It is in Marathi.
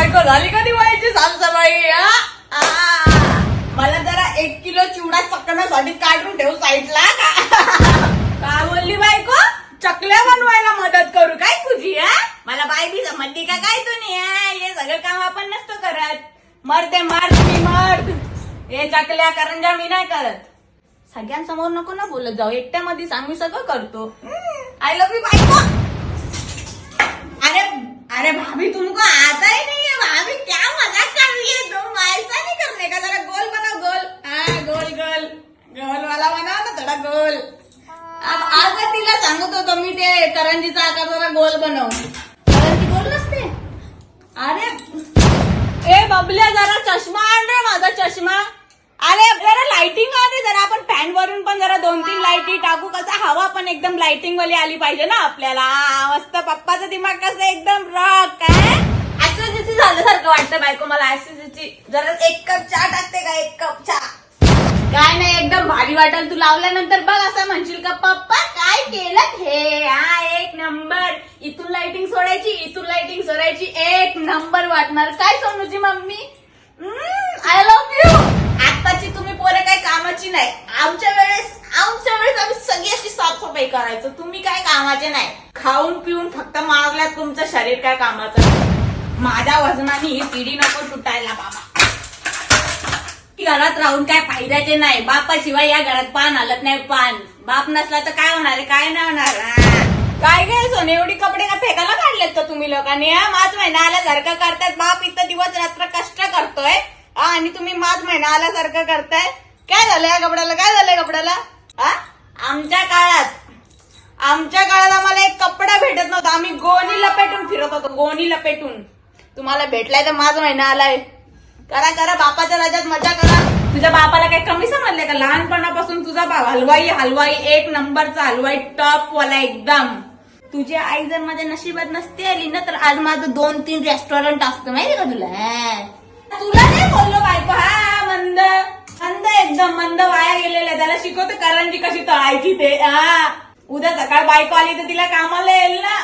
बायको झाली कधी व्हायची साफसफाई? मला जरा 1 किलो चिवडा चकण्यासाठी काढून ठेव साईडला. काय बोलली बायको? चकल्या बनवायला मदत करू काय तुझी? मला बाय बी समजली का काय तुम्ही? हे सगळं काम आपण नसतो करत. मरते मार तुम्ही मर्द. हे चकल्या करंजा मी नाही करत. सगळ्यांसमोर नको ना बोलत जाऊ, एकट्यामध्ये सांग मी सगळं करतो. आय लव्ह यू बायको. अरे भाभी तुमको आता ही नहीं है भाभी, क्या मजाक कर रही है तुम? ऐसा नहीं करने का, जरा गोल बनाओ गोल. गोल गोल गोल वाला बनाओ ना थोड़ा गोल. अब आज तिला सांगत होतो मी ते करंजीचा आकार जरा गोल बनव. करंजी गोल नसते. अरे ए बबल्या जरा चष्मा आण रे, माझा चष्मा. अरे जरा लाइटिंग आली, जरा आपण फॅन वरून पण जरा 2-3 लाईटी टाकू, कसं हवा पण एकदम लाइटिंग वाली आली पाहिजे ना आपल्याला. मस्त पप्पाचं दिमाग कसं एकदम रॉक आहे. ऍसिडिटी झाल्यासारखं वाटतं बायको मला. ऍसिडिटी जरा 1 कप चहा टाकते का? 1 कप चहा. काय नाही एकदम भारी वाटेल. तू लावल्यानंतर बघ असं म्हणशील का पप्पा काय केलं हे. 1 नंबर. इथून लाइटिंग सोडायची, इथून लाइटिंग सोडायची, 1 नंबर वाटणार. काय सोनूची मम्मी? I love you. आताची तुम्ही पोरे काही कामाची नाही. आमच्या वेळेस आम्ही सगळी अशी साफसफाई करायचो. तुम्ही काय कामाचे नाही. खाऊन पिऊन फक्त मारल्यात. तुमचं शरीर काय कामाचं नाही. माझ्या वजनाने ही पिढी नको तुटायला बाबा. घरात राहून काय फायद्याचे नाही. बापाशिवाय या घरात पान हलत नाही. पान बाप नसला तर काय होणार आहे? काय नाही होणार. काय काय सोने एवढी कपडे का फेकायला काढलेत का तुम्ही लोकांनी? 5 महिना आल्यासारखं करतायत. बाप इथं दिवस रात्र कष्ट करतोय आणि तुम्ही 5 महिना आल्यासारखं करताय. काय झालंय या कपड्याला? काय झालंय कपड्याला? आमच्या काळात आम्हाला एक कपडा भेटत नव्हता. आम्ही गोणी लपेटून फिरत होतो. गोणी लपेटून. तुम्हाला भेटलाय तर 5 महिना आलाय. करा करा बापाच्या राज्यात मजा करा. तुझ्या बापाला काही कमी समजले का? लहानपणापासून तुझा बाप हलवाई 1 नंबरचा हलवाई, टॉप वाला एकदम. तुझी आई जर माझ्या नशिबात नसती आली ना तर आज माझं 2-3 रेस्टॉरंट असतं माहिती का तुला? तुला नाही बोललो बायको. मंद एकदम मंद वाया गेलेलं. त्याला शिकवतो करंजी कशी तळायची ते. उद्या सकाळ बायको आली तर तिला कामाला येईल ना.